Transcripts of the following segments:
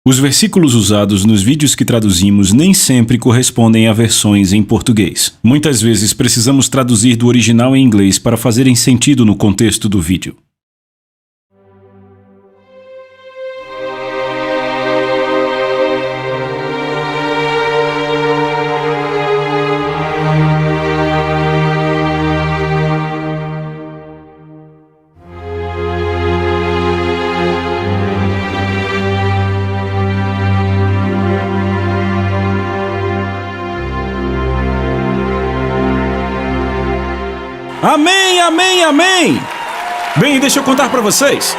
Os versículos usados nos vídeos que traduzimos nem sempre correspondem a versões em português. Muitas vezes precisamos traduzir do original em inglês para fazerem sentido no contexto do vídeo. Amém, amém, amém! Bem, deixa eu contar para vocês.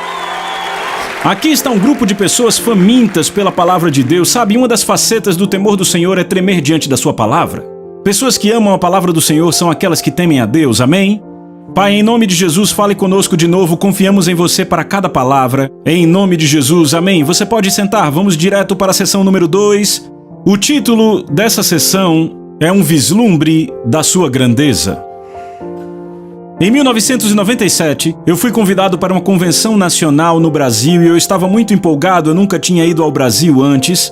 Aqui está um grupo de pessoas famintas pela palavra de Deus. Sabe, uma das facetas do temor do Senhor é tremer diante da sua palavra. Pessoas que amam a palavra do Senhor são aquelas que temem a Deus, amém? Pai, em nome de Jesus, fale conosco de novo. Confiamos em você para cada palavra. Em nome de Jesus, amém. Você pode sentar, vamos direto para a sessão número 2. O título dessa sessão é Um Vislumbre da Sua Grandeza. Em 1997, eu fui convidado para uma convenção nacional no Brasil e eu estava muito empolgado, eu nunca tinha ido ao Brasil antes.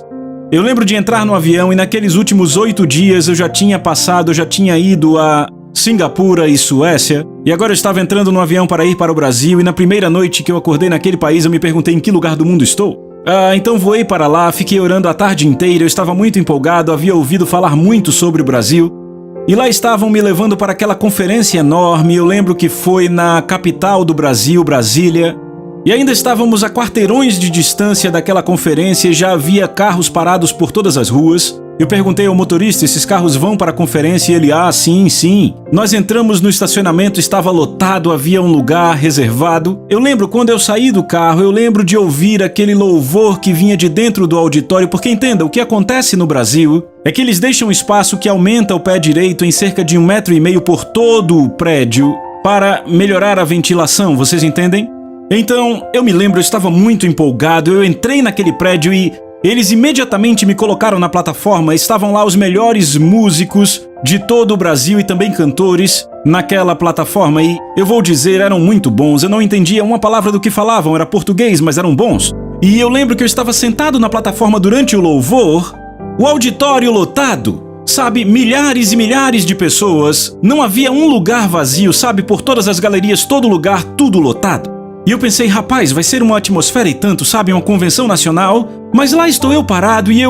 Eu lembro de entrar no avião e naqueles últimos 8 dias eu já tinha ido a Singapura e Suécia, e agora eu estava entrando no avião para ir para o Brasil e na primeira noite que eu acordei naquele país eu me perguntei em que lugar do mundo estou. Então voei para lá, fiquei orando a tarde inteira, eu estava muito empolgado, havia ouvido falar muito sobre o Brasil. E lá estavam me levando para aquela conferência enorme, eu lembro que foi na capital do Brasil, Brasília, e ainda estávamos a quarteirões de distância daquela conferência e já havia carros parados por todas as ruas. Eu perguntei ao motorista, esses carros vão para a conferência? E ele, sim. Nós entramos no estacionamento, estava lotado, havia um lugar reservado. Eu lembro quando eu saí do carro, eu lembro de ouvir aquele louvor que vinha de dentro do auditório, porque entenda, o que acontece no Brasil é que eles deixam espaço que aumenta o pé direito em cerca de 1,5 metro por todo o prédio para melhorar a ventilação, vocês entendem? Então, eu me lembro, eu estava muito empolgado, eu entrei naquele prédio e eles imediatamente me colocaram na plataforma, estavam lá os melhores músicos de todo o Brasil e também cantores naquela plataforma e, eu vou dizer, eram muito bons, eu não entendia uma palavra do que falavam, era português, mas eram bons. E eu lembro que eu estava sentado na plataforma durante o louvor, o auditório lotado, sabe, milhares e milhares de pessoas, não havia um lugar vazio, sabe, por todas as galerias, todo lugar, tudo lotado. E eu pensei, rapaz, vai ser uma atmosfera e tanto, sabe, uma convenção nacional, mas lá estou eu parado e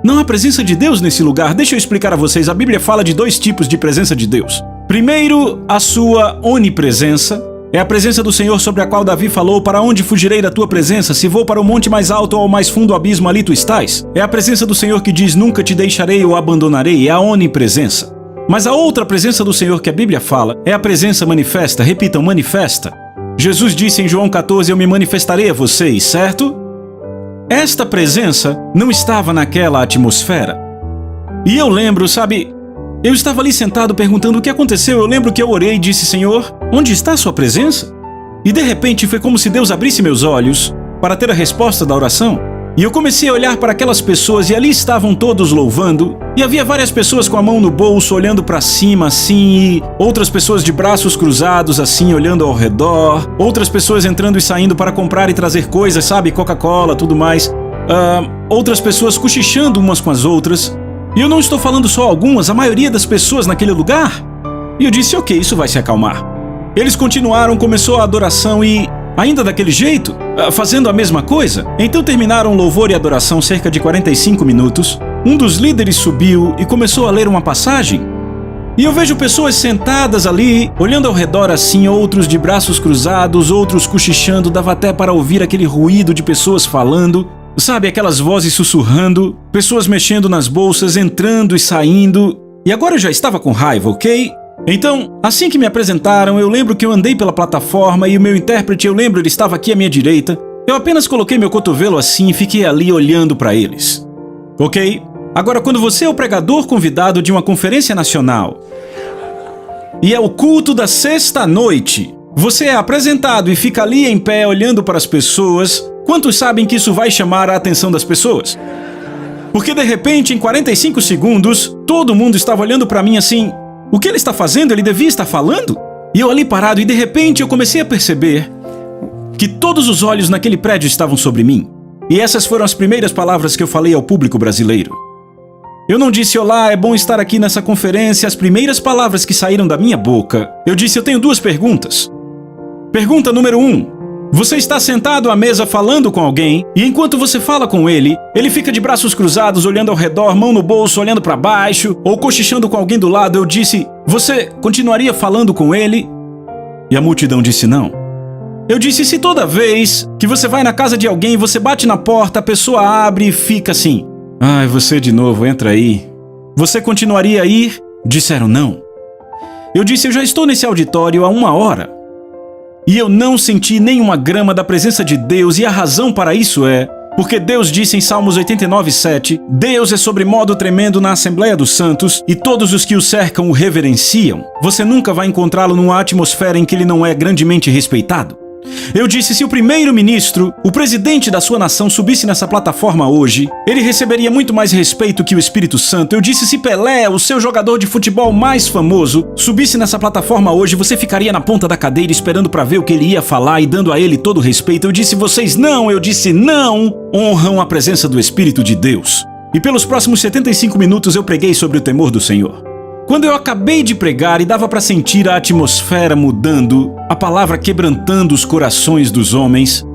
não há presença de Deus nesse lugar. Deixa eu explicar a vocês, a Bíblia fala de 2 tipos de presença de Deus. Primeiro, a sua onipresença, é a presença do Senhor sobre a qual Davi falou, para onde fugirei da tua presença, se vou para o monte mais alto ou ao mais fundo abismo, ali tu estás. É a presença do Senhor que diz, nunca te deixarei ou abandonarei, é a onipresença. Mas a outra presença do Senhor que a Bíblia fala, é a presença manifesta, repitam, manifesta. Jesus disse em João 14, eu me manifestarei a vocês, certo? Esta presença não estava naquela atmosfera. E eu lembro, sabe, eu estava ali sentado perguntando o que aconteceu. Eu lembro que eu orei e disse, Senhor, onde está a sua presença? E de repente foi como se Deus abrisse meus olhos para ter a resposta da oração. E eu comecei a olhar para aquelas pessoas e ali estavam todos louvando. E havia várias pessoas com a mão no bolso, olhando para cima assim, e outras pessoas de braços cruzados assim, olhando ao redor. Outras pessoas entrando e saindo para comprar e trazer coisas, sabe, Coca-Cola, tudo mais. Outras pessoas cochichando umas com as outras. E eu não estou falando só algumas, a maioria das pessoas naquele lugar. E eu disse, ok, isso vai se acalmar. Eles continuaram, começou a adoração e, ainda daquele jeito, fazendo a mesma coisa. Então terminaram o louvor e adoração cerca de 45 minutos. Um dos líderes subiu e começou a ler uma passagem. E eu vejo pessoas sentadas ali, olhando ao redor assim, outros de braços cruzados, outros cochichando, dava até para ouvir aquele ruído de pessoas falando. Sabe, aquelas vozes sussurrando, pessoas mexendo nas bolsas, entrando e saindo. E agora eu já estava com raiva, ok? Então, assim que me apresentaram, eu lembro que eu andei pela plataforma e o meu intérprete, eu lembro, ele estava aqui à minha direita. Eu apenas coloquei meu cotovelo assim e fiquei ali olhando para eles. Ok? Agora, quando você é o pregador convidado de uma conferência nacional e é o culto da sexta-noite, você é apresentado e fica ali em pé olhando para as pessoas, quantos sabem que isso vai chamar a atenção das pessoas? Porque de repente, em 45 segundos, todo mundo estava olhando para mim assim, o que ele está fazendo? Ele devia estar falando? E eu ali parado e de repente eu comecei a perceber que todos os olhos naquele prédio estavam sobre mim. E essas foram as primeiras palavras que eu falei ao público brasileiro. Eu não disse, olá, é bom estar aqui nessa conferência. As primeiras palavras que saíram da minha boca, eu disse, eu tenho 2 perguntas. Pergunta número 1. Você está sentado à mesa falando com alguém, e enquanto você fala com ele, ele fica de braços cruzados, olhando ao redor, mão no bolso, olhando para baixo, ou cochichando com alguém do lado. Eu disse, você continuaria falando com ele? E a multidão disse não. Eu disse, se toda vez que você vai na casa de alguém, você bate na porta, a pessoa abre e fica assim, ai, você de novo, entra aí. Você continuaria a ir? Disseram não. Eu disse, eu já estou nesse auditório há 1 hora. E eu não senti nenhuma grama da presença de Deus, e a razão para isso é porque Deus disse em Salmos 89:7, Deus é sobremodo tremendo na Assembleia dos Santos, e todos os que o cercam o reverenciam. Você nunca vai encontrá-lo numa atmosfera em que ele não é grandemente respeitado. Eu disse, se o primeiro-ministro, o presidente da sua nação, subisse nessa plataforma hoje, ele receberia muito mais respeito que o Espírito Santo. Eu disse, se Pelé, o seu jogador de futebol mais famoso, subisse nessa plataforma hoje, você ficaria na ponta da cadeira esperando para ver o que ele ia falar e dando a ele todo o respeito. Eu disse, vocês não, honram a presença do Espírito de Deus. E pelos próximos 75 minutos eu preguei sobre o temor do Senhor. Quando eu acabei de pregar e dava para sentir a atmosfera mudando, a palavra quebrantando os corações dos homens,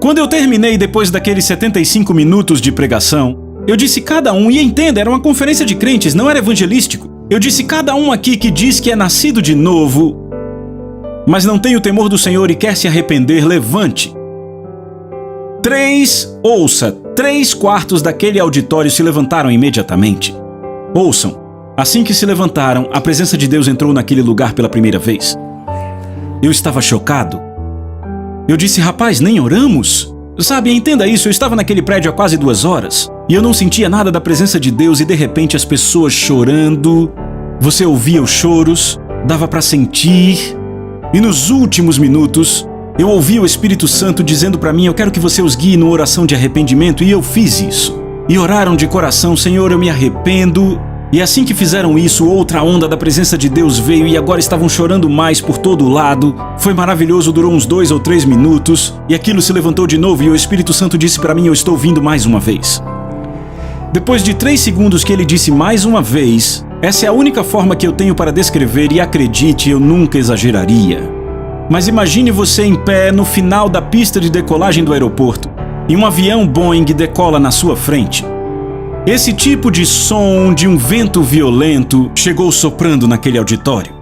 quando eu terminei depois daqueles 75 minutos de pregação, eu disse cada um, e entenda, era uma conferência de crentes, não era evangelístico. Eu disse cada um aqui que diz que é nascido de novo, mas não tem o temor do Senhor e quer se arrepender, levante. 3/4 daquele auditório se levantaram imediatamente. Ouçam. Assim que se levantaram, a presença de Deus entrou naquele lugar pela primeira vez. Eu estava chocado. Eu disse, rapaz, nem oramos? Sabe, entenda isso, eu estava naquele prédio há quase 2 horas, e eu não sentia nada da presença de Deus, e de repente as pessoas chorando, você ouvia os choros, dava para sentir, e nos últimos minutos, eu ouvi o Espírito Santo dizendo para mim, eu quero que você os guie numa oração de arrependimento, e eu fiz isso. E oraram de coração, Senhor, eu me arrependo. E assim que fizeram isso, outra onda da presença de Deus veio e agora estavam chorando mais por todo lado. Foi maravilhoso, durou uns 2 ou 3 minutos e aquilo se levantou de novo e o Espírito Santo disse para mim, eu estou vindo mais uma vez. Depois de 3 segundos que ele disse mais uma vez, essa é a única forma que eu tenho para descrever e acredite, eu nunca exageraria. Mas imagine você em pé no final da pista de decolagem do aeroporto e um avião Boeing decola na sua frente. Esse tipo de som de um vento violento chegou soprando naquele auditório.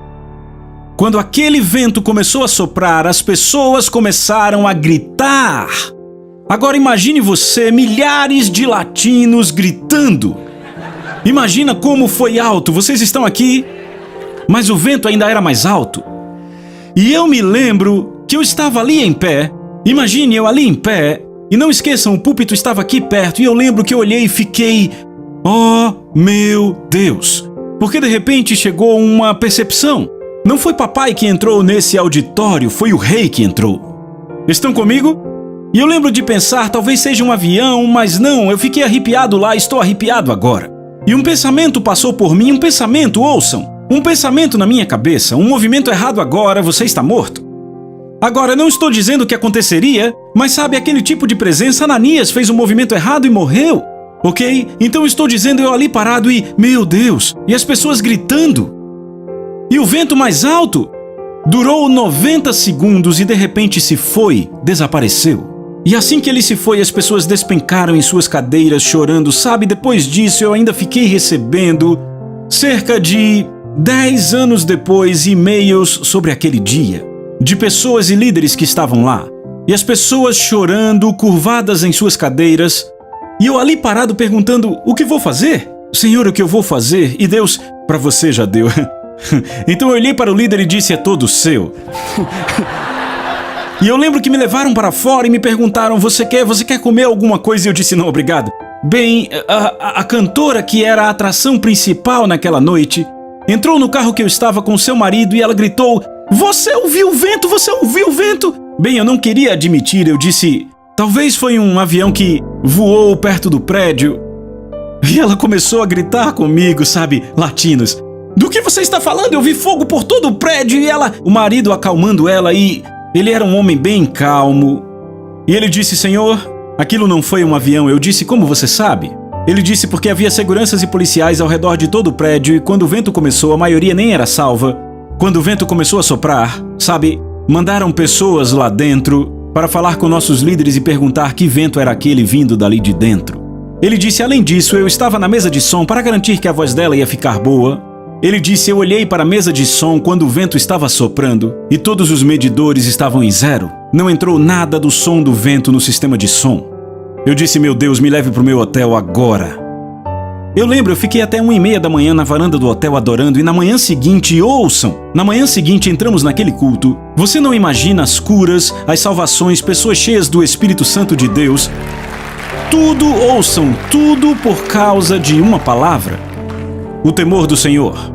Quando aquele vento começou a soprar, as pessoas começaram a gritar. Agora imagine você, milhares de latinos gritando. Imagina como foi alto, vocês estão aqui, mas o vento ainda era mais alto. E eu me lembro que eu estava ali em pé, imagine eu ali em pé, e não esqueçam, o púlpito estava aqui perto, e eu lembro que eu olhei e fiquei, oh meu Deus, porque de repente chegou uma percepção. Não foi papai que entrou nesse auditório, foi o rei que entrou. Estão comigo? E eu lembro de pensar, talvez seja um avião, mas não, eu fiquei arrepiado lá, estou arrepiado agora. E um pensamento passou por mim, um pensamento, ouçam, um pensamento na minha cabeça, um movimento errado agora, você está morto. Agora, não estou dizendo que aconteceria, mas sabe aquele tipo de presença, Ananias fez um movimento errado e morreu, ok? Então estou dizendo eu ali parado e, meu Deus, e as pessoas gritando. E o vento mais alto durou 90 segundos e de repente se foi, desapareceu. E assim que ele se foi, as pessoas despencaram em suas cadeiras chorando, sabe? Depois disso eu ainda fiquei recebendo, cerca de 10 anos depois, e-mails sobre aquele dia. De pessoas e líderes que estavam lá, e as pessoas chorando, curvadas em suas cadeiras, e eu ali parado perguntando, o que vou fazer? Senhor, o que eu vou fazer? E Deus, para você já deu. Então eu olhei para o líder e disse, é todo seu. E eu lembro que me levaram para fora e me perguntaram, você quer comer alguma coisa? E eu disse, não, obrigado. Bem, a cantora que era a atração principal naquela noite, entrou no carro que eu estava com seu marido e ela gritou, você ouviu o vento? Você ouviu o vento? Bem, eu não queria admitir, eu disse, talvez foi um avião que voou perto do prédio. E ela começou a gritar comigo, sabe, latinos. Do que você está falando? Eu vi fogo por todo o prédio e ela... O marido acalmando ela e... Ele era um homem bem calmo. E ele disse, Senhor, Aquilo não foi um avião. Eu disse, como você sabe? Ele disse porque havia seguranças e policiais ao redor de todo o prédio e quando o vento começou, a maioria nem era salva. Quando o vento começou a soprar, sabe, mandaram pessoas lá dentro para falar com nossos líderes e perguntar que vento era aquele vindo dali de dentro. Ele disse, além disso, eu estava na mesa de som para garantir que a voz dela ia ficar boa. Ele disse, eu olhei para a mesa de som quando o vento estava soprando e todos os medidores estavam em 0. Não entrou nada do som do vento no sistema de som. Eu disse, meu Deus, me leve para o meu hotel agora. Eu lembro, eu fiquei até 1h30 da manhã na varanda do hotel adorando e na manhã seguinte, ouçam, na manhã seguinte entramos naquele culto. Você não imagina as curas, as salvações, pessoas cheias do Espírito Santo de Deus. Tudo, ouçam, tudo por causa de uma palavra. O temor do Senhor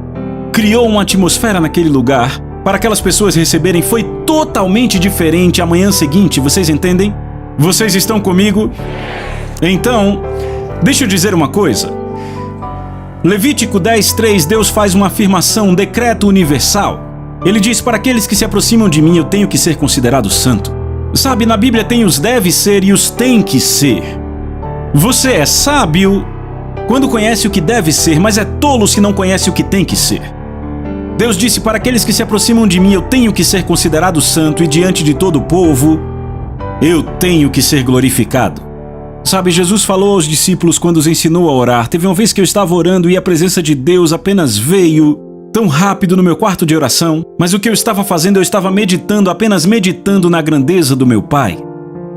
criou uma atmosfera naquele lugar para aquelas pessoas receberem. Foi totalmente diferente a manhã seguinte, vocês entendem? Vocês estão comigo? Então, deixa eu dizer uma coisa. Levítico 10:3, Deus faz uma afirmação, um decreto universal. Ele diz, para aqueles que se aproximam de mim, eu tenho que ser considerado santo. Sabe, na Bíblia tem os deve ser e os tem que ser. Você é sábio quando conhece o que deve ser, mas é tolo se não conhece o que tem que ser. Deus disse, para aqueles que se aproximam de mim, eu tenho que ser considerado santo e diante de todo o povo, eu tenho que ser glorificado. Sabe, Jesus falou aos discípulos quando os ensinou a orar. Teve uma vez que eu estava orando e a presença de Deus apenas veio tão rápido no meu quarto de oração, mas o que eu estava fazendo, eu estava meditando, apenas meditando na grandeza do meu Pai.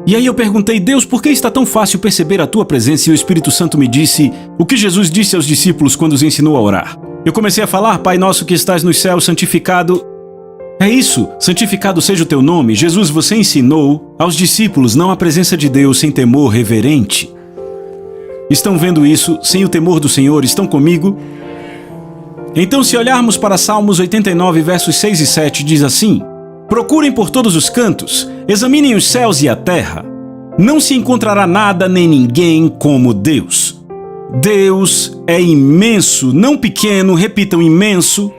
E aí eu perguntei, Deus, por que está tão fácil perceber a Tua presença? E o Espírito Santo me disse o que Jesus disse aos discípulos quando os ensinou a orar. Eu comecei a falar, Pai nosso que estás nos céus, santificado... É isso, santificado seja o Teu nome. Jesus, você ensinou aos discípulos não a presença de Deus sem temor reverente. Estão vendo isso? Sem o temor do Senhor, estão comigo? Então, se olharmos para Salmos 89, versos 6 e 7, diz assim: procurem por todos os cantos, examinem os céus e a terra. Não se encontrará nada nem ninguém como Deus. Deus é imenso, não pequeno, repitam, imenso,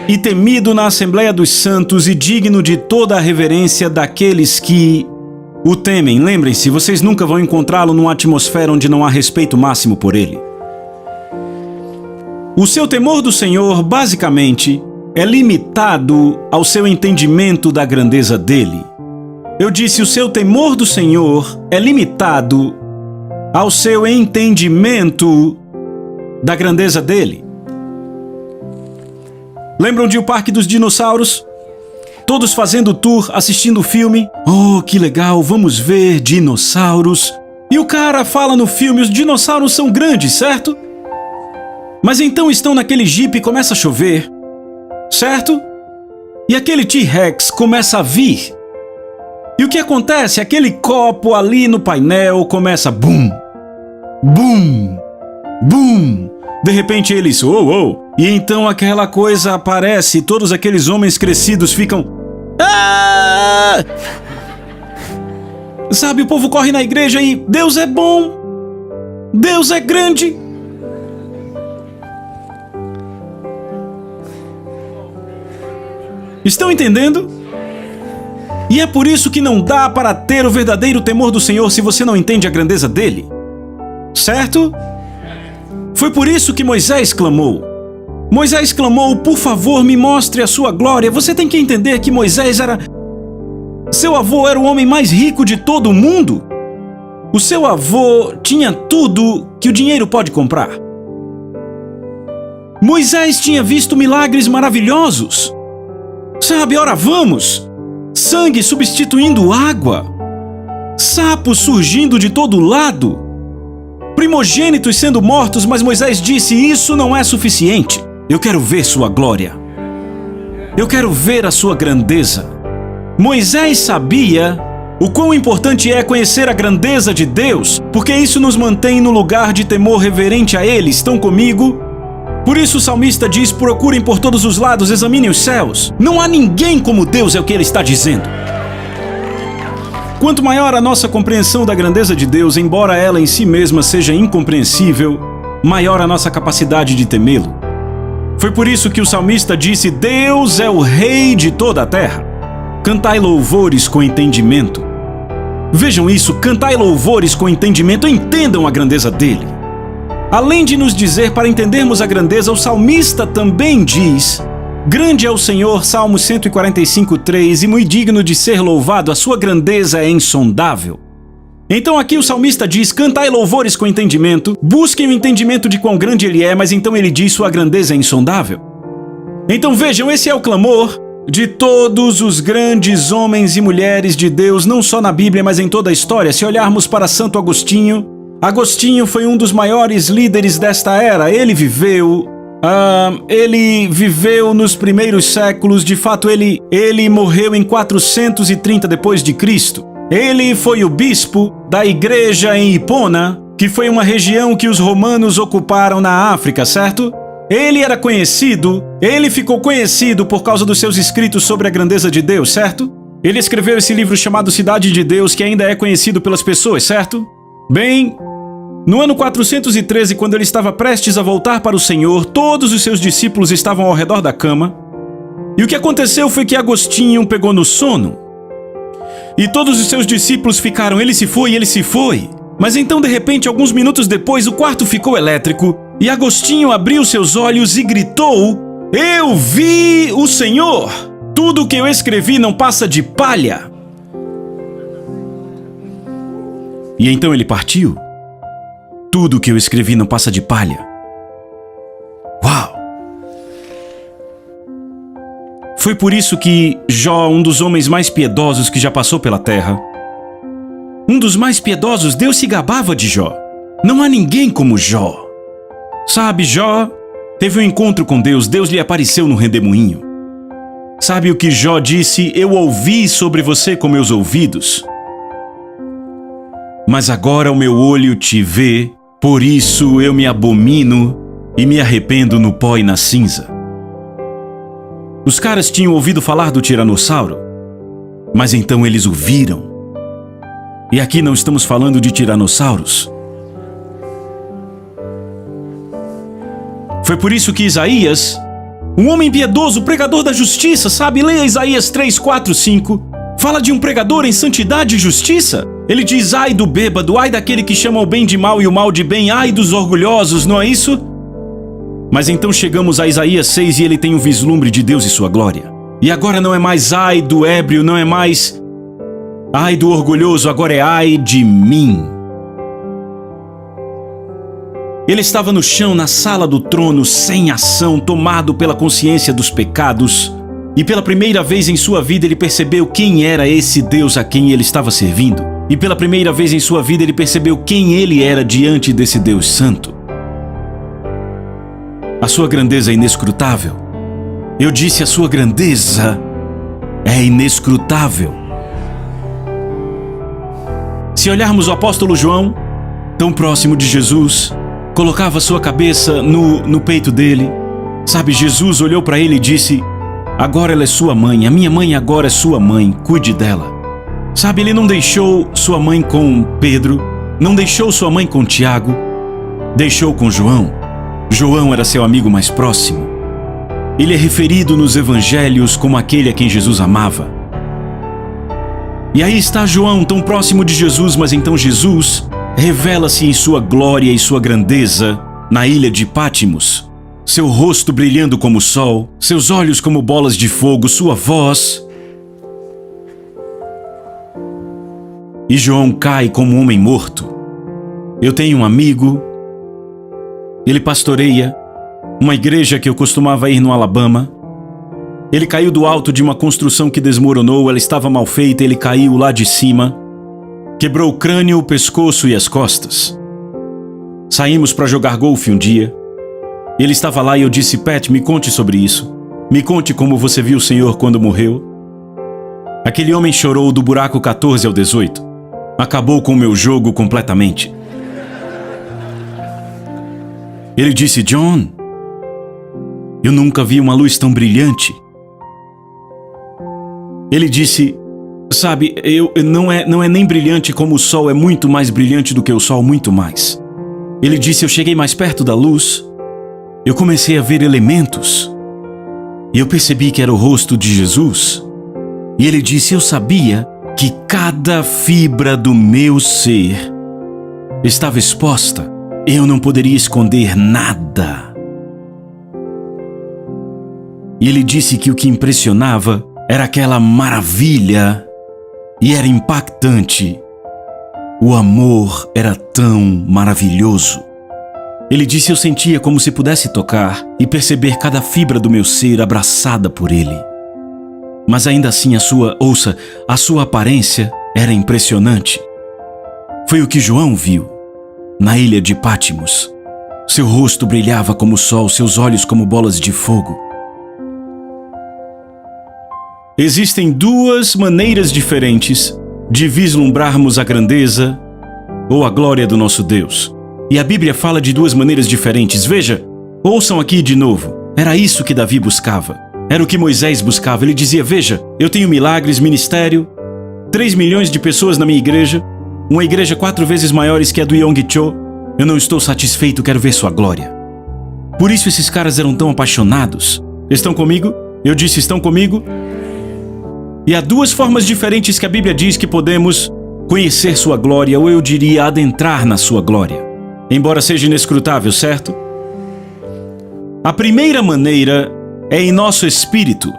e temido na Assembleia dos Santos e digno de toda a reverência daqueles que o temem. Lembrem-se, vocês nunca vão encontrá-lo numa atmosfera onde não há respeito máximo por ele. O seu temor do Senhor, basicamente, é limitado ao seu entendimento da grandeza dele. Eu disse, o seu temor do Senhor é limitado ao seu entendimento da grandeza dele. Lembram de O Parque dos Dinossauros? Todos fazendo tour, assistindo o filme. Oh, que legal, vamos ver dinossauros. E o cara fala no filme, os dinossauros são grandes, certo? Mas então estão naquele jipe e começa a chover, certo? E aquele T-Rex começa a vir. E o que acontece? Aquele copo ali no painel começa bum, bum, bum. De repente eles, e então aquela coisa aparece e todos aqueles homens crescidos ficam... Ah! Sabe, o povo corre na igreja e Deus é bom, Deus é grande. Estão entendendo? E é por isso que não dá para ter o verdadeiro temor do Senhor se você não entende a grandeza dele. Certo? Foi por isso que Moisés clamou. Moisés clamou, por favor, me mostre a sua glória. Você tem que entender que Moisés era... Seu avô era o homem mais rico de todo o mundo. O seu avô tinha tudo que o dinheiro pode comprar. Moisés tinha visto milagres maravilhosos. Sabe, ora vamos! Sangue substituindo água. Sapos surgindo de todo lado. Primogênitos sendo mortos, mas Moisés disse, isso não é suficiente. Eu quero ver sua glória. Eu quero ver a sua grandeza. Moisés sabia o quão importante é conhecer a grandeza de Deus, porque isso nos mantém no lugar de temor reverente a Ele. Estão comigo? Por isso o salmista diz, procurem por todos os lados, examinem os céus. Não há ninguém como Deus, é o que ele está dizendo. Quanto maior a nossa compreensão da grandeza de Deus, embora ela em si mesma seja incompreensível, maior a nossa capacidade de temê-lo. Foi por isso que o salmista disse, Deus é o Rei de toda a terra. Cantai louvores com entendimento. Vejam isso, cantai louvores com entendimento, entendam a grandeza dele. Além de nos dizer para entendermos a grandeza, o salmista também diz: grande é o Senhor, Salmo 145:3, e muito digno de ser louvado, a sua grandeza é insondável. Então aqui o salmista diz: cantai louvores com entendimento, busquem o entendimento de quão grande ele é, mas então ele diz: sua grandeza é insondável. Então vejam, esse é o clamor de todos os grandes homens e mulheres de Deus, não só na Bíblia, mas em toda a história. Se olharmos para Santo Agostinho, Agostinho foi um dos maiores líderes desta era. Ele viveu nos primeiros séculos. De fato, ele morreu em 430 depois de Cristo. Ele foi o bispo da igreja em Hipona, que foi uma região que os romanos ocuparam na África, certo? Ele ficou conhecido por causa dos seus escritos sobre a grandeza de Deus, certo? Ele escreveu esse livro chamado Cidade de Deus, que ainda é conhecido pelas pessoas, certo? Bem, no ano 413, quando ele estava prestes a voltar para o Senhor, todos os seus discípulos estavam ao redor da cama. E o que aconteceu foi que Agostinho pegou no sono. E todos os seus discípulos ficaram: ele se foi, ele se foi. Mas então, de repente, alguns minutos depois, o quarto ficou elétrico e Agostinho abriu seus olhos e gritou: eu vi o Senhor! Tudo o que eu escrevi não passa de palha. E então ele partiu. Tudo o que eu escrevi não passa de palha. Uau! Foi por isso que Jó, um dos homens mais piedosos que já passou pela terra, um dos mais piedosos, Deus se gabava de Jó. Não há ninguém como Jó. Sabe, Jó teve um encontro com Deus, Deus lhe apareceu no redemoinho. Sabe o que Jó disse? Eu ouvi sobre você com meus ouvidos, mas agora o meu olho te vê, por isso eu me abomino e me arrependo no pó e na cinza. Os caras tinham ouvido falar do tiranossauro, mas então eles o viram. E aqui não estamos falando de tiranossauros. Foi por isso que Isaías, um homem piedoso, pregador da justiça, sabe? Leia Isaías 3, 4, 5. Fala de um pregador em santidade e justiça. Ele diz: ai do bêbado, ai daquele que chama o bem de mal e o mal de bem, ai dos orgulhosos, não é isso? Mas então chegamos a Isaías 6 e ele tem um vislumbre de Deus e sua glória. E agora não é mais ai do ébrio, não é mais ai do orgulhoso, agora é ai de mim. Ele estava no chão, na sala do trono, sem ação, tomado pela consciência dos pecados. E pela primeira vez em sua vida ele percebeu quem era esse Deus a quem ele estava servindo. E pela primeira vez em sua vida ele percebeu quem ele era diante desse Deus santo. A sua grandeza é inescrutável. Eu disse, a sua grandeza é inescrutável. Se olharmos o apóstolo João, tão próximo de Jesus, colocava sua cabeça no peito dele. Sabe, Jesus olhou para ele e disse: agora ela é sua mãe, a minha mãe agora é sua mãe, cuide dela. Sabe, ele não deixou sua mãe com Pedro, não deixou sua mãe com Tiago, deixou com João. João era seu amigo mais próximo. Ele é referido nos evangelhos como aquele a quem Jesus amava. E aí está João, tão próximo de Jesus, mas então Jesus revela-se em sua glória e sua grandeza na ilha de Pátimos. Seu rosto brilhando como o sol, seus olhos como bolas de fogo, sua voz. E João cai como um homem morto. Eu tenho um amigo, ele pastoreia uma igreja que eu costumava ir no Alabama. Ele caiu do alto de uma construção que desmoronou, ela estava mal feita, ele caiu lá de cima, quebrou o crânio, o pescoço e as costas. Saímos para jogar golfe um dia. Ele estava lá e eu disse: Pat, me conte sobre isso. Me conte como você viu o Senhor quando morreu. Aquele homem chorou do buraco 14 ao 18. Acabou com o meu jogo completamente. Ele disse: John, eu nunca vi uma luz tão brilhante. Ele disse: sabe, não é nem brilhante como o sol, é muito mais brilhante do que o sol, muito mais. Ele disse: eu cheguei mais perto da luz, eu comecei a ver elementos, e eu percebi que era o rosto de Jesus. E ele disse: eu sabia que cada fibra do meu ser estava exposta. Eu não poderia esconder nada. E ele disse que o que impressionava era aquela maravilha e era impactante. O amor era tão maravilhoso. Ele disse: eu sentia como se pudesse tocar e perceber cada fibra do meu ser abraçada por ele. Mas ainda assim a sua aparência era impressionante. Foi o que João viu na ilha de Pátimos. Seu rosto brilhava como o sol, seus olhos como bolas de fogo. Existem duas maneiras diferentes de vislumbrarmos a grandeza ou a glória do nosso Deus. E a Bíblia fala de duas maneiras diferentes. Veja, ouçam aqui de novo. Era isso que Davi buscava. Era o que Moisés buscava. Ele dizia: veja, eu tenho milagres, ministério, 3 milhões de pessoas na minha igreja, uma igreja 4 vezes maiores que a do Yong Cho. Eu não estou satisfeito, quero ver sua glória. Por isso esses caras eram tão apaixonados. Estão comigo? Eu disse: estão comigo? E há duas formas diferentes que a Bíblia diz que podemos conhecer sua glória, ou eu diria adentrar na sua glória, embora seja inescrutável, certo? A primeira maneira é em nosso espírito.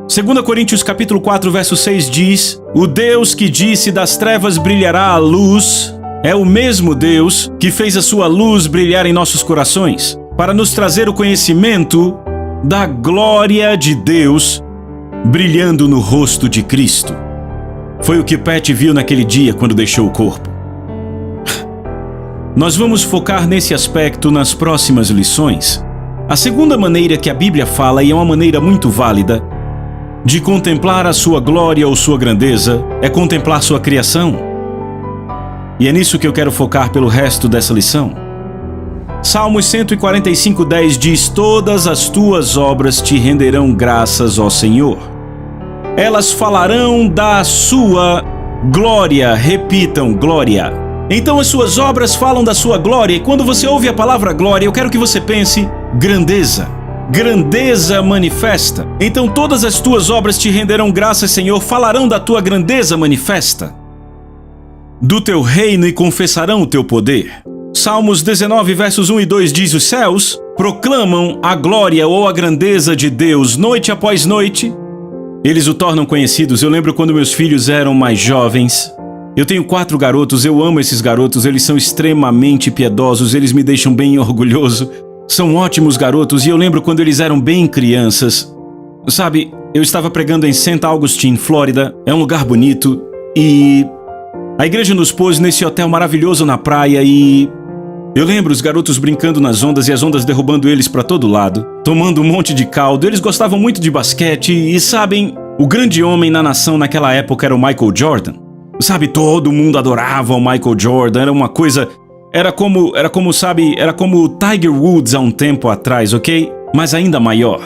2 Coríntios capítulo 4, verso 6 diz: o Deus que disse das trevas brilhará a luz é o mesmo Deus que fez a sua luz brilhar em nossos corações, para nos trazer o conhecimento da glória de Deus brilhando no rosto de Cristo. Foi o que Pat viu naquele dia quando deixou o corpo. Nós vamos focar nesse aspecto nas próximas lições. A segunda maneira que a Bíblia fala, e é uma maneira muito válida, de contemplar a sua glória ou sua grandeza, é contemplar sua criação. E é nisso que eu quero focar pelo resto dessa lição. Salmos 145:10 diz: todas as tuas obras te renderão graças, ó Senhor. Elas falarão da sua glória. Repitam: glória. Então as suas obras falam da sua glória, e quando você ouve a palavra glória, eu quero que você pense: grandeza. Grandeza manifesta. Então todas as tuas obras te renderão graças, Senhor, falarão da tua grandeza manifesta, do teu reino, e confessarão o teu poder. Salmos 19, versos 1 e 2 diz: os céus proclamam a glória ou a grandeza de Deus noite após noite. Eles o tornam conhecidos. Eu lembro quando meus filhos eram mais jovens. Eu tenho 4 garotos, eu amo esses garotos, eles são extremamente piedosos, eles me deixam bem orgulhoso. São ótimos garotos, e eu lembro quando eles eram bem crianças. Sabe, eu estava pregando em St. Augustine, Flórida, é um lugar bonito, e a igreja nos pôs nesse hotel maravilhoso na praia, e eu lembro os garotos brincando nas ondas e as ondas derrubando eles para todo lado, tomando um monte de caldo. Eles gostavam muito de basquete e, sabem, o grande homem na nação naquela época era o Michael Jordan. Sabe, todo mundo adorava o Michael Jordan, era uma coisa... Era como o Tiger Woods há um tempo atrás, ok? Mas ainda maior.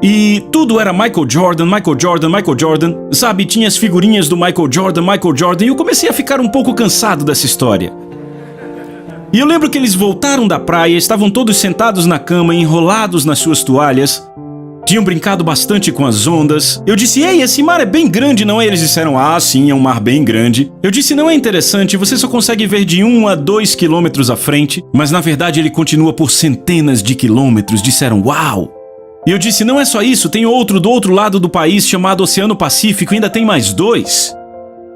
E tudo era Michael Jordan, Michael Jordan, Michael Jordan. Sabe, tinha as figurinhas do Michael Jordan, Michael Jordan, e eu comecei a ficar um pouco cansado dessa história. E eu lembro que eles voltaram da praia, estavam todos sentados na cama, enrolados nas suas toalhas. Tinham brincado bastante com as ondas. Eu disse: ei, esse mar é bem grande, não é? Eles disseram: ah, sim, é um mar bem grande. Eu disse: não é interessante, você só consegue ver de 1 a 2 quilômetros à frente, mas na verdade ele continua por centenas de quilômetros. Disseram: uau! E eu disse: não é só isso, tem outro do outro lado do país chamado Oceano Pacífico, e ainda tem mais 2.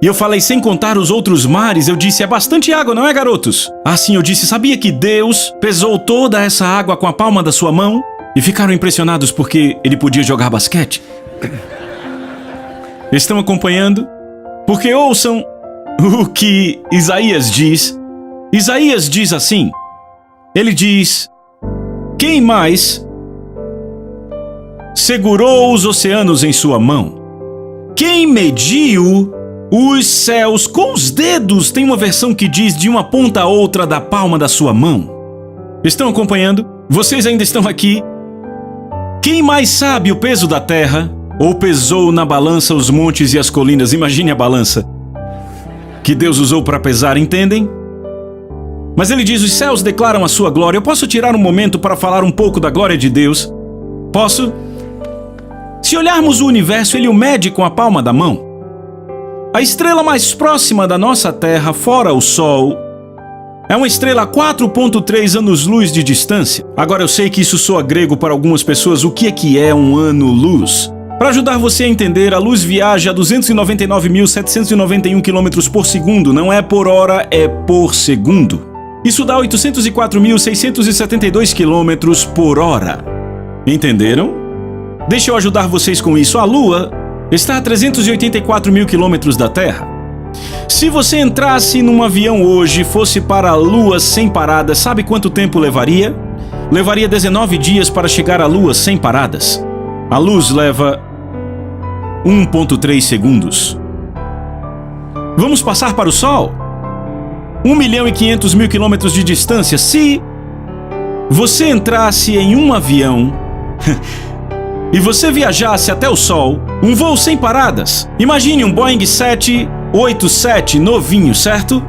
E eu falei: sem contar os outros mares. Eu disse: é bastante água, não é, garotos? Assim, eu disse: sabia que Deus pesou toda essa água com a palma da sua mão? E ficaram impressionados porque ele podia jogar basquete. Estão acompanhando? Porque ouçam o que Isaías diz. Isaías diz assim, ele diz: quem mais segurou os oceanos em sua mão? Quem mediu os céus com os dedos? Tem uma versão que diz de uma ponta a outra da palma da sua mão. Estão acompanhando? Vocês ainda estão aqui? Quem mais sabe o peso da terra? Ou pesou na balança os montes e as colinas? Imagine a balança que Deus usou para pesar, entendem? Mas ele diz: os céus declaram a sua glória. Eu posso tirar um momento para falar um pouco da glória de Deus? Posso? Se olharmos o universo, ele o mede com a palma da mão. A estrela mais próxima da nossa Terra, fora o Sol, é uma estrela a 4,3 anos-luz de distância. Agora eu sei que isso soa grego para algumas pessoas. O que é um ano-luz? Para ajudar você a entender, a luz viaja a 299.791 km por segundo. Não é por hora, é por segundo. Isso dá 804.672 km por hora. Entenderam? Deixa eu ajudar vocês com isso. A Lua está a 384 mil quilômetros da Terra. Se você entrasse num avião hoje e fosse para a Lua sem paradas, sabe quanto tempo levaria? Levaria 19 dias para chegar à Lua sem paradas. A luz leva 1,3 segundos. Vamos passar para o Sol? 1.500.000 quilômetros de distância. Se você entrasse em um avião e você viajasse até o Sol, um voo sem paradas. Imagine um Boeing 787 novinho, certo?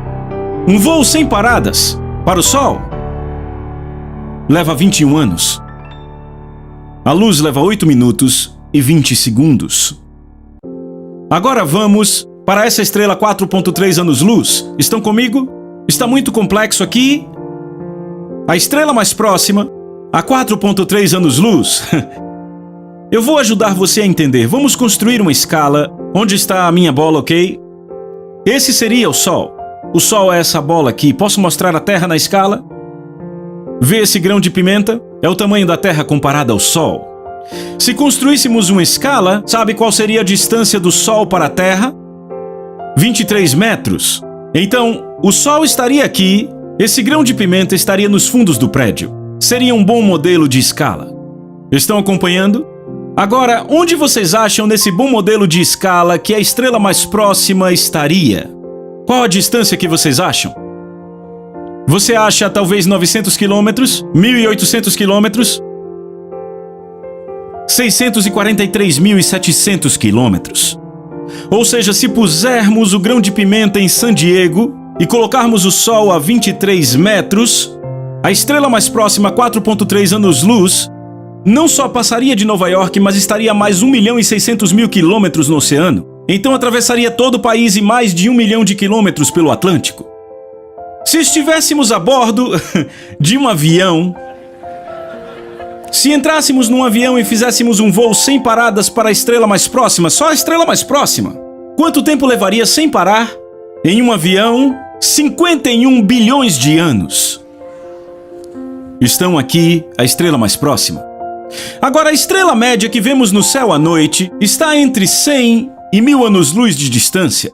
Um voo sem paradas para o Sol leva 21 anos. A luz leva 8 minutos e 20 segundos. Agora vamos para essa estrela 4,3 anos-luz. Estão comigo? Está muito complexo aqui. A estrela mais próxima, a 4,3 anos-luz. Eu vou ajudar você a entender. Vamos construir uma escala. Onde está a minha bola, ok? Esse seria o Sol. O Sol é essa bola aqui. Posso mostrar a Terra na escala? Vê esse grão de pimenta? É o tamanho da Terra comparado ao Sol. Se construíssemos uma escala, sabe qual seria a distância do Sol para a Terra? 23 metros. Então, o Sol estaria aqui, esse grão de pimenta estaria nos fundos do prédio. Seria um bom modelo de escala. Estão acompanhando? Agora, onde vocês acham nesse bom modelo de escala que a estrela mais próxima estaria? Qual a distância que vocês acham? Você acha talvez 900 quilômetros? 1.800 quilômetros? 643.700 quilômetros. Ou seja, se pusermos o grão de pimenta em San Diego e colocarmos o Sol a 23 metros, a estrela mais próxima, 4,3 anos-luz, não só passaria de Nova York, mas estaria a mais 1.600.000 quilômetros no oceano. Então atravessaria todo o país e mais de 1 milhão de quilômetros pelo Atlântico. Se estivéssemos a bordo de um avião, se entrássemos num avião e fizéssemos um voo sem paradas para a estrela mais próxima, só a estrela mais próxima, quanto tempo levaria sem parar em um avião? 51 bilhões de anos. Estão aqui a estrela mais próxima. Agora, a estrela média que vemos no céu à noite está entre 100 e 1.000 anos-luz de distância.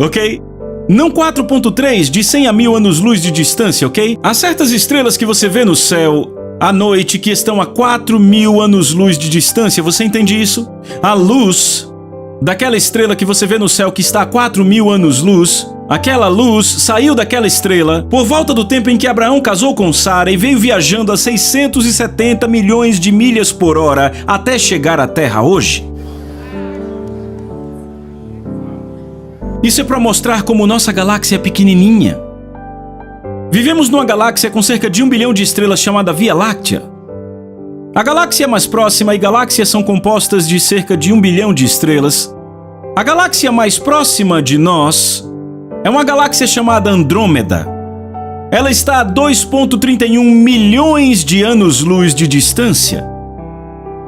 Ok? Não 4,3 de 100 a 1.000 anos-luz de distância, ok? Há certas estrelas que você vê no céu à noite que estão a 4.000 anos-luz de distância. Você entende isso? A luz daquela estrela que você vê no céu que está a 4.000 anos-luz, aquela luz saiu daquela estrela por volta do tempo em que Abraão casou com Sara e veio viajando a 670 milhões de milhas por hora até chegar à Terra hoje. Isso é para mostrar como nossa galáxia é pequenininha. Vivemos numa galáxia com cerca de 1 bilhão de estrelas chamada Via Láctea. A galáxia mais próxima e galáxias são compostas de cerca de 1 bilhão de estrelas. A galáxia mais próxima de nós é uma galáxia chamada Andrômeda. Ela está a 2,31 milhões de anos-luz de distância.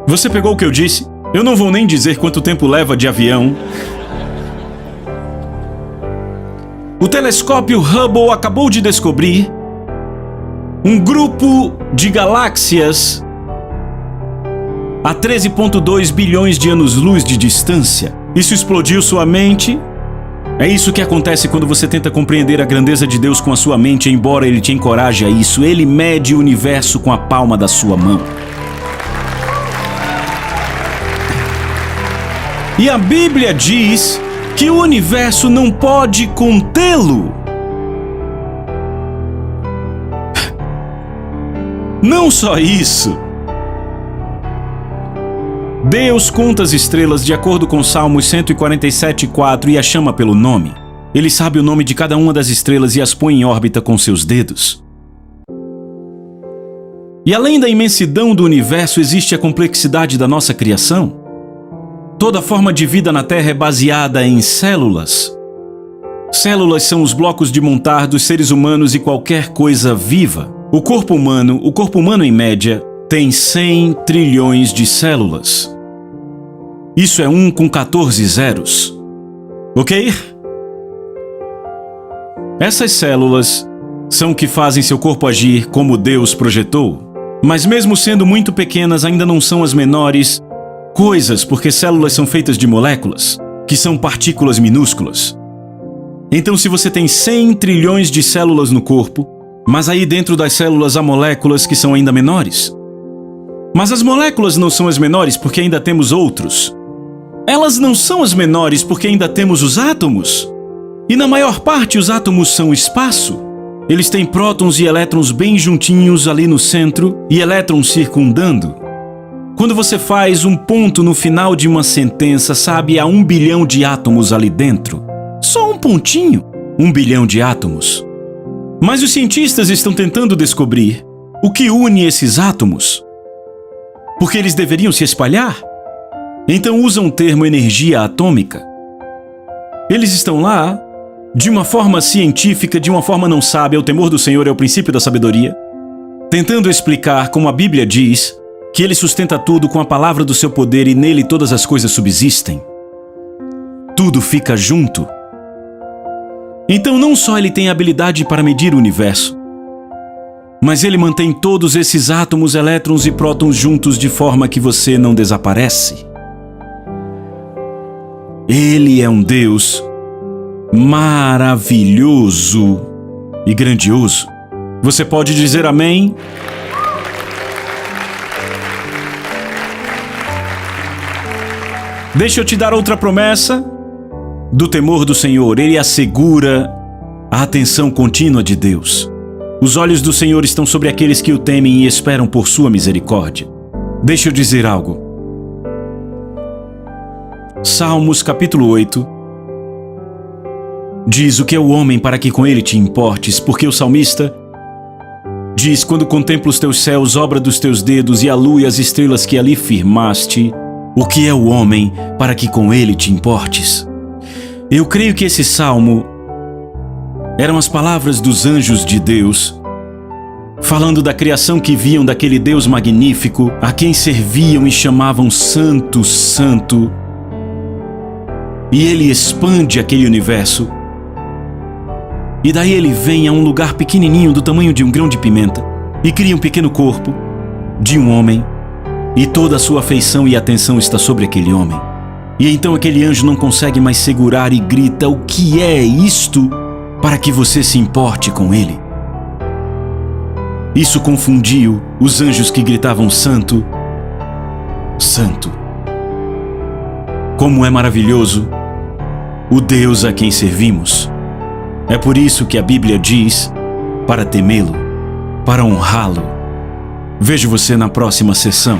Você pegou o que eu disse? Eu não vou nem dizer quanto tempo leva de avião. O telescópio Hubble acabou de descobrir um grupo de galáxias a 13,2 bilhões de anos-luz de distância. Isso explodiu sua mente? É isso que acontece quando você tenta compreender a grandeza de Deus com a sua mente, embora Ele te encoraje a isso. Ele mede o universo com a palma da sua mão. E a Bíblia diz que o universo não pode contê-lo. Não só isso. Deus conta as estrelas de acordo com Salmos 147:4 e as chama pelo nome. Ele sabe o nome de cada uma das estrelas e as põe em órbita com seus dedos. E além da imensidão do universo, existe a complexidade da nossa criação. Toda forma de vida na Terra é baseada em células. Células são os blocos de montar dos seres humanos e qualquer coisa viva. O corpo humano em média, tem 100 trilhões de células. Isso é 1 com 14 zeros. Ok? Essas células são o que fazem seu corpo agir como Deus projetou. Mas mesmo sendo muito pequenas, ainda não são as menores coisas, porque células são feitas de moléculas, que são partículas minúsculas. Então, se você tem 100 trilhões de células no corpo, mas aí dentro das células há moléculas que são ainda menores. Mas as moléculas não são as menores porque ainda temos outros. Elas não são as menores porque ainda temos os átomos. E na maior parte os átomos são espaço. Eles têm prótons e elétrons bem juntinhos ali no centro e elétrons circundando. Quando você faz um ponto no final de uma sentença, sabe, há 1 bilhão de átomos ali dentro. Só um pontinho, 1 bilhão de átomos. Mas os cientistas estão tentando descobrir o que une esses átomos. Porque eles deveriam se espalhar. Então usam o termo energia atômica. Eles estão lá, de uma forma científica, de uma forma não sábia, o temor do Senhor é o princípio da sabedoria, tentando explicar como a Bíblia diz que Ele sustenta tudo com a palavra do seu poder e nele todas as coisas subsistem. Tudo fica junto. Então não só Ele tem habilidade para medir o universo, mas Ele mantém todos esses átomos, elétrons e prótons juntos de forma que você não desaparece. Ele é um Deus maravilhoso e grandioso. Você pode dizer amém? Deixa eu te dar outra promessa do temor do Senhor. Ele assegura a atenção contínua de Deus. Os olhos do Senhor estão sobre aqueles que o temem e esperam por sua misericórdia. Deixa eu dizer algo. Salmos capítulo 8 diz: o que é o homem para que com ele te importes? Porque o salmista diz: quando contemplo os teus céus, obra dos teus dedos, e a lua e as estrelas que ali firmaste, o que é o homem para que com ele te importes? Eu creio que esse salmo eram as palavras dos anjos de Deus, falando da criação que viam daquele Deus magnífico, a quem serviam e chamavam Santo, Santo. E ele expande aquele universo. E daí ele vem a um lugar pequenininho do tamanho de um grão de pimenta e cria um pequeno corpo de um homem, e toda a sua afeição e atenção está sobre aquele homem. E então aquele anjo não consegue mais segurar e grita: o que é isto para que você se importe com ele? Isso confundiu os anjos que gritavam Santo, Santo. Como é maravilhoso o Deus a quem servimos. É por isso que a Bíblia diz para temê-lo, para honrá-lo. Vejo você na próxima sessão.